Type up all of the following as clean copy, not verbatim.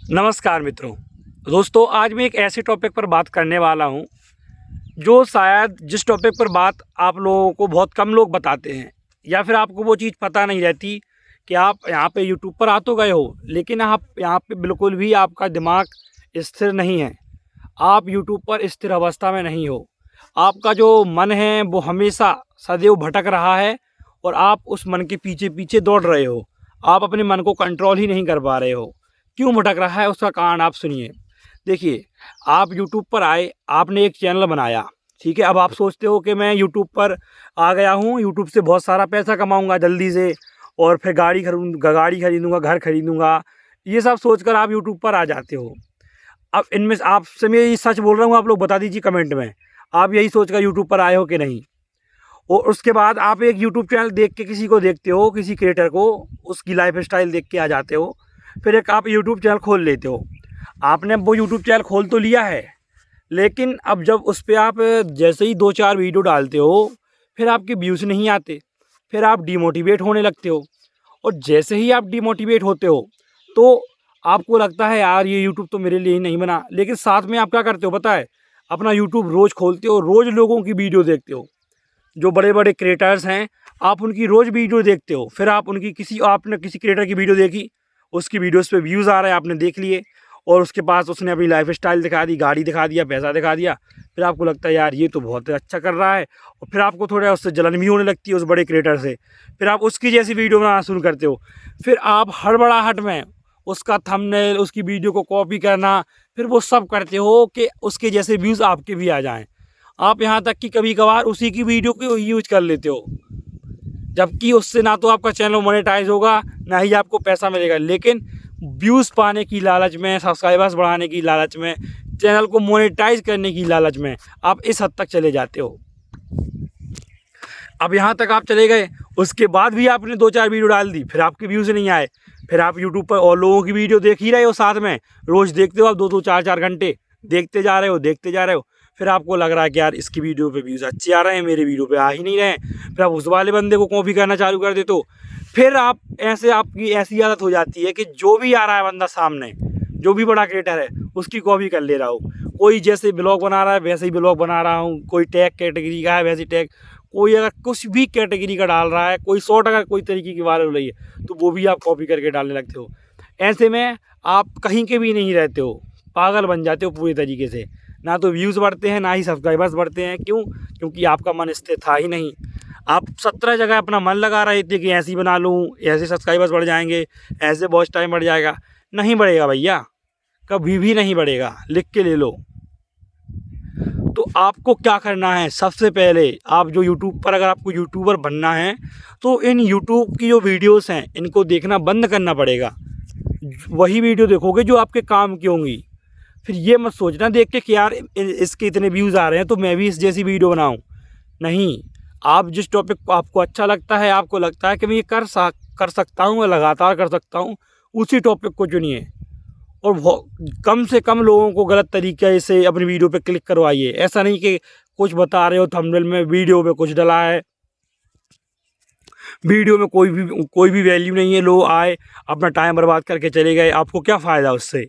नमस्कार मित्रों। दोस्तों, आज मैं एक ऐसे टॉपिक पर बात करने वाला हूं जो शायद जिस टॉपिक पर बात आप लोगों को बहुत कम लोग बताते हैं, या फिर आपको वो चीज़ पता नहीं रहती कि आप यहाँ पे यूट्यूब पर आ तो गए हो, लेकिन आप यहाँ पे बिल्कुल भी आपका दिमाग स्थिर नहीं है। आप यूट्यूब पर स्थिर अवस्था में नहीं हो। आपका जो मन है वो हमेशा सदैव भटक रहा है और आप उस मन के पीछे पीछे दौड़ रहे हो। आप अपने मन को कंट्रोल ही नहीं कर पा रहे हो। क्यों भटक रहा है, उसका कारण आप सुनिए। देखिए, आप यूट्यूब पर आए, आपने एक चैनल बनाया, ठीक है। अब आप सोचते हो कि मैं यूट्यूब पर आ गया हूँ, यूट्यूब से बहुत सारा पैसा कमाऊँगा जल्दी से, और फिर गाड़ी खरीदूँगा, घर खरीदूँगा। ये सब सोचकर आप यूट्यूब पर आ जाते हो। अब इनमें से आपसे मैं ये सच बोल रहा हूँ, आप लोग बता दीजिए कमेंट में, आप यही सोचकर यूट्यूब पर आए हो कि नहीं? और उसके बाद आप एक यूट्यूब चैनल देख के किसी को देखते हो, किसी क्रिएटर को, उसकी लाइफ़स्टाइल देख के आ जाते हो। फिर एक आप यूट्यूब चैनल खोल लेते हो। आपने अब वो यूट्यूब चैनल खोल तो लिया है, लेकिन अब जब उस पे आप जैसे ही 2-4 वीडियो डालते हो, फिर आपके व्यूज़ नहीं आते। फिर आप डिमोटिवेट होने लगते हो, और जैसे ही आप डिमोटिवेट होते हो, तो आपको लगता है यार ये यूट्यूब तो मेरे लिए ही नहीं बना। लेकिन साथ में आप क्या करते हो पता है? अपना यूट्यूब रोज़ खोलते हो, रोज़ लोगों की वीडियो देखते हो। जो बड़े-बड़े क्रिएटर्स हैं, आप उनकी रोज़ वीडियो देखते हो। फिर आप उनकी आपने किसी क्रिएटर की वीडियो देखी, उसकी वीडियोज़ पे व्यूज़ आ रहे हैं, आपने देख लिए, और उसके पास उसने अपनी लाइफ़स्टाइल दिखा दी, गाड़ी दिखा दिया, पैसा दिखा दिया। फिर आपको लगता है यार ये तो बहुत अच्छा कर रहा है, और फिर आपको थोड़ा उससे जलन भी होने लगती है उस बड़े क्रिएटर से। फिर आप उसकी जैसी वीडियो बनाना शुरू करते हो। फिर आप हड़बड़ाहट में उसका थंबनेल, उसकी वीडियो को कॉपी करना, फिर वो सब करते हो कि उसके जैसे व्यूज़ आपके भी आ जाएँ। आप यहाँ तक कि कभी-कभार उसी की वीडियो को यूज़ कर लेते हो, जबकि उससे ना तो आपका चैनल मोनेटाइज़ होगा, ना ही आपको पैसा मिलेगा। लेकिन व्यूज़ पाने की लालच में, सब्सक्राइबर्स बढ़ाने की लालच में, चैनल को मोनेटाइज़ करने की लालच में आप इस हद तक चले जाते हो। अब यहाँ तक आप चले गए, उसके बाद भी आपने 2-4 वीडियो डाल दी, फिर आपके व्यूज़ नहीं आए। फिर आप यूट्यूब पर और लोगों की वीडियो देख ही रहे हो साथ में, रोज़ देखते हो आप 2-2 4-4 घंटे, देखते जा रहे हो, देखते जा रहे हो। फिर आपको लग रहा है कि यार इसकी वीडियो पे व्यूज़ अच्छे आ रहे हैं, मेरे वीडियो पे आ ही नहीं रहे हैं। फिर आप उस वाले बंदे को कॉपी करना चालू कर देते हो। फिर आप ऐसे, आपकी ऐसी आदत हो जाती है कि जो भी आ रहा है बंदा सामने, जो भी बड़ा क्रिएटर है, उसकी कॉपी कर ले रहा हो। कोई जैसे ब्लॉग बना रहा है वैसे ही ब्लॉग बना रहा हूँ, कोई टैग कैटेगरी का है वैसे टैग, कोई अगर कुछ भी कैटेगरी का डाल रहा है, कोई शॉर्ट अगर कोई तरीके की वायरल हो रही है, तो वो भी आप कॉपी करके डालने लगते हो। ऐसे में आप कहीं के भी नहीं रहते हो, पागल बन जाते हो पूरी तरीके से। ना तो व्यूज़ बढ़ते हैं, ना ही सब्सक्राइबर्स बढ़ते हैं। क्यों? क्योंकि आपका मन स्थिर था ही नहीं। आप 17 जगह अपना मन लगा रहे थे कि ऐसे ही बना लूँ, ऐसे सब्सक्राइबर्स बढ़ जाएंगे, ऐसे वॉच टाइम बढ़ जाएगा। नहीं बढ़ेगा भैया, कभी भी नहीं बढ़ेगा, लिख के ले लो। तो आपको क्या करना है, सबसे पहले आप जो यूट्यूब पर, अगर आपको यूट्यूबर बनना है, तो इन यूट्यूब की जो वीडियोस हैं, इनको देखना बंद करना पड़ेगा। वही वीडियो देखोगे जो आपके काम की होंगी। फिर ये मत सोचना देख के कि यार इसके इतने व्यूज़ आ रहे हैं तो मैं भी इस जैसी वीडियो बनाऊं। नहीं, आप जिस टॉपिक को आपको अच्छा लगता है, आपको लगता है कि मैं ये कर सकता हूँ, मैं लगातार कर सकता हूँ, उसी टॉपिक को चुनिए। और कम से कम लोगों को गलत तरीके से अपनी वीडियो पे क्लिक करवाइए। ऐसा नहीं कि कुछ बता रहे हो थंबनेल में, वीडियो में कुछ डला है, वीडियो में कोई भी वैल्यू नहीं है, लोग आए अपना टाइम बर्बाद करके चले गए, आपको क्या फ़ायदा उससे?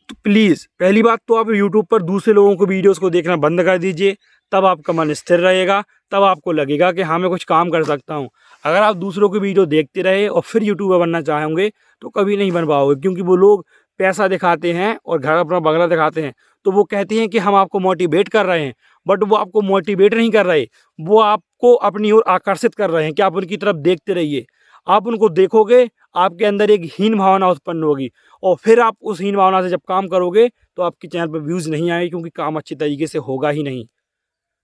तो प्लीज़, पहली बात तो आप यूट्यूब पर दूसरे लोगों को वीडियोस को देखना बंद कर दीजिए। तब आपका मन स्थिर रहेगा, तब आपको लगेगा कि हाँ मैं कुछ काम कर सकता हूँ। अगर आप दूसरों की वीडियो देखते रहे और फिर यूट्यूबर बनना चाहेंगे, तो कभी नहीं बन पाओगे। क्योंकि वो लोग पैसा दिखाते हैं और घर अपना बंगला दिखाते हैं, तो वो कहते हैं कि हम आपको मोटिवेट कर रहे हैं, बट वो आपको मोटिवेट नहीं कर रहे, वो आपको अपनी ओर आकर्षित कर रहे हैं कि आप उनकी तरफ देखते रहिए। आप उनको देखोगे, आपके अंदर एक हीन भावना उत्पन्न होगी, और फिर आप उस हीन भावना से जब काम करोगे, तो आपके चैनल पे व्यूज़ नहीं आएंगे, क्योंकि काम अच्छी तरीके से होगा ही नहीं।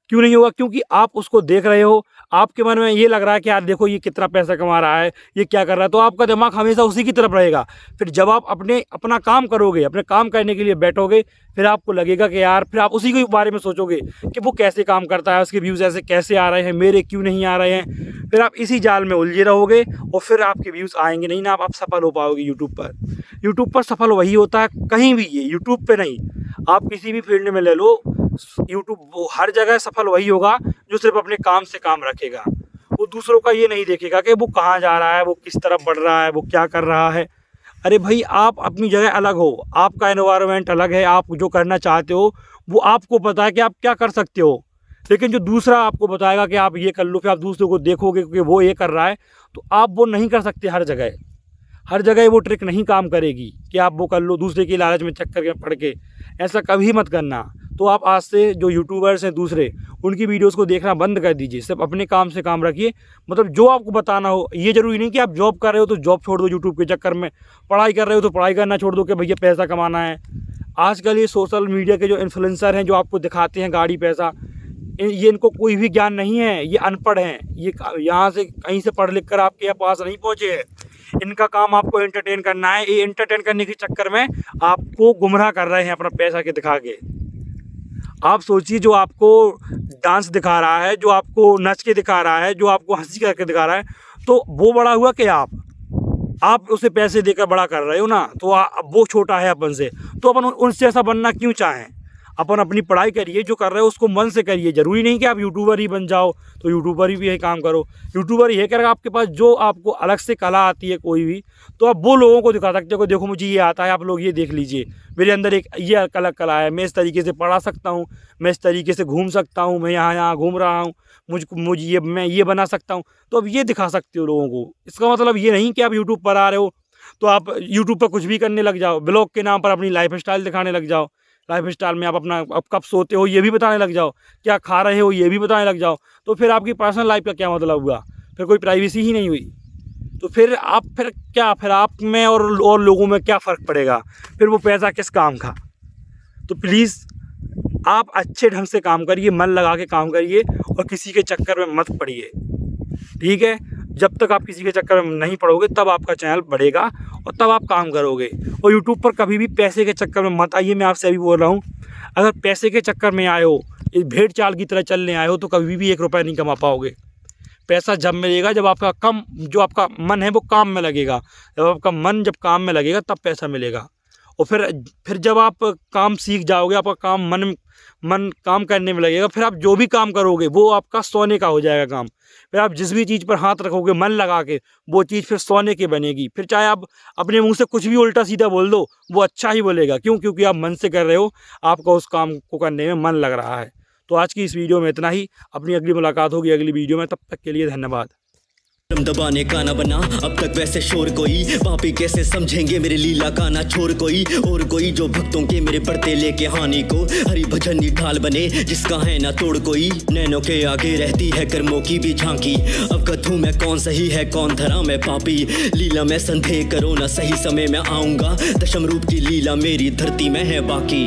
क्यों नहीं होगा? क्योंकि आप उसको देख रहे हो, आपके मन में ये लग रहा है कि यार देखो ये कितना पैसा कमा रहा है, ये क्या कर रहा है, तो आपका दिमाग हमेशा उसी की तरफ रहेगा। फिर जब आप अपना काम करोगे, अपने काम करने के लिए बैठोगे, फिर आपको लगेगा कि यार, फिर आप उसी के बारे में सोचोगे कि वो कैसे काम करता है, उसके व्यूज़ ऐसे कैसे आ रहे हैं, मेरे क्यों नहीं आ रहे हैं। फिर आप इसी जाल में उलझे रहोगे, और फिर आपके व्यूज़ आएंगे नहीं ना, आप सफल हो पाओगे यूट्यूब पर। यूट्यूब पर सफल वही होता है, कहीं भी, ये यूट्यूब पे नहीं, आप किसी भी फील्ड में ले लो, यूट्यूब वो हर जगह सफल वही होगा जो सिर्फ अपने काम से काम रखेगा। वो दूसरों का ये नहीं देखेगा कि वो कहाँ जा रहा है, वो किस तरफ बढ़ रहा है, वो क्या कर रहा है। अरे भाई, आप अपनी जगह अलग हो, आपका एनवायरनमेंट अलग है, आप जो करना चाहते हो वो आपको पता है कि आप क्या कर सकते हो। लेकिन जो दूसरा आपको बताएगा कि आप ये कर लो, फिर आप दूसरे को देखोगे क्योंकि वो ये कर रहा है, तो आप वो नहीं कर सकते। हर जगह वो ट्रिक नहीं काम करेगी कि आप वो कर लो दूसरे की लालच में चक्कर में पड़ के। ऐसा कभी मत करना। तो आप आज से जो यूट्यूबर्स हैं दूसरे, उनकी वीडियोस को देखना बंद कर दीजिए, सिर्फ अपने काम से काम रखिए। मतलब जो आपको बताना हो, ये ज़रूरी नहीं कि आप जॉब कर रहे हो तो जॉब छोड़ दो यूट्यूब के चक्कर में, पढ़ाई कर रहे हो तो पढ़ाई करना छोड़ दो कि भैया पैसा कमाना है। आजकल ये सोशल मीडिया के जो इन्फ्लुएंसर हैं, जो आपको दिखाते हैं गाड़ी पैसा, ये इनको कोई भी ज्ञान नहीं है, ये अनपढ़ हैं। ये यहाँ से कहीं से पढ़ लिख कर आपके यहाँ पास नहीं पहुँचे हैं। इनका काम आपको एंटरटेन करना है। ये एंटरटेन करने के चक्कर में आपको गुमराह कर रहे हैं अपना पैसा के दिखा के। आप सोचिए, जो आपको डांस दिखा रहा है, जो आपको नच के दिखा रहा है, जो आपको हंसी करके दिखा रहा है, तो वो बड़ा हुआ कि आप उसे पैसे देकर बड़ा कर रहे हो ना, तो वो छोटा है अपन से। तो अपन उनसे ऐसा बनना क्यों चाहें? अपन अपनी पढ़ाई करिए, जो कर रहे हो उसको मन से करिए। ज़रूरी नहीं कि आप यूट्यूबर ही बन जाओ, तो यूट्यूबर ही भी यही काम करो। यूट्यूबर ये करेगा, आपके पास जो आपको अलग से कला आती है कोई भी, तो आप वो लोगों को दिखा सकते हो कि देखो मुझे ये आता है, आप लोग ये देख लीजिए, मेरे अंदर एक ये अलग कला है, मैं इस तरीके से पढ़ा सकता हूँ, मैं इस तरीके से घूम सकता हूँ, मैं यहाँ घूम रहा हूँ, मुझे मैं ये बना सकता हूँ। तो अब ये दिखा सकते हो लोगों को। इसका मतलब ये नहीं कि आप यूट्यूब पर आ रहे हो तो आप यूट्यूब पर कुछ भी करने लग जाओ, ब्लॉग के नाम पर अपनी लाइफ स्टाइल दिखाने लग जाओ। लाइफ स्टाइल में आप अपना अब कब सोते हो ये भी बताने लग जाओ, क्या खा रहे हो ये भी बताने लग जाओ, तो फिर आपकी पर्सनल लाइफ का क्या मतलब हुआ? फिर कोई प्राइवेसी ही नहीं हुई। तो फिर आप में और लोगों में क्या फ़र्क पड़ेगा? फिर वो पैसा किस काम का? तो प्लीज़ आप अच्छे ढंग से काम करिए, मन लगा के काम करिए और किसी के चक्कर में मत पड़िए, ठीक है? जब तक आप किसी के चक्कर में नहीं पड़ोगे तब आपका चैनल बढ़ेगा और तब आप काम करोगे। और यूट्यूब पर कभी भी पैसे के चक्कर में मत आइए। मैं आपसे अभी बोल रहा हूँ, अगर पैसे के चक्कर में आए हो, इस भेड़ चाल की तरह चलने आए हो, तो कभी भी 1 रुपया नहीं कमा पाओगे। पैसा जब मिलेगा जब जो आपका मन है वो काम में लगेगा। जब काम में लगेगा तब पैसा मिलेगा। और फिर जब आप काम सीख जाओगे, आपका काम मन काम करने में लगेगा, फिर आप जो भी काम करोगे वो आपका सोने का हो जाएगा काम। फिर आप जिस भी चीज़ पर हाथ रखोगे मन लगा के, वो चीज़ फिर सोने की बनेगी। फिर चाहे आप अपने मुंह से कुछ भी उल्टा सीधा बोल दो, वो अच्छा ही बोलेगा। क्यों? क्योंकि आप मन से कर रहे हो, आपका उस काम को करने में मन लग रहा है। तो आज की इस वीडियो में इतना ही। अपनी अगली मुलाकात होगी अगली वीडियो में, तब तक के लिए धन्यवाद। दबाने का ना बना अब तक वैसे शोर कोई, पापी कैसे समझेंगे मेरे लीला का ना छोर कोई, और कोई जो भक्तों के मेरे बढ़ते लेके हानि को, हरी भजनी ढाल बने जिसका है ना तोड़ कोई। नैनों के आगे रहती है कर्मों की भी झांकी, अब कथूं मैं कौन सही है कौन धरा मैं पापी। लीला में संदेह करो ना, सही समय में आऊंगा, दशम रूप की लीला मेरी धरती में है बाकी।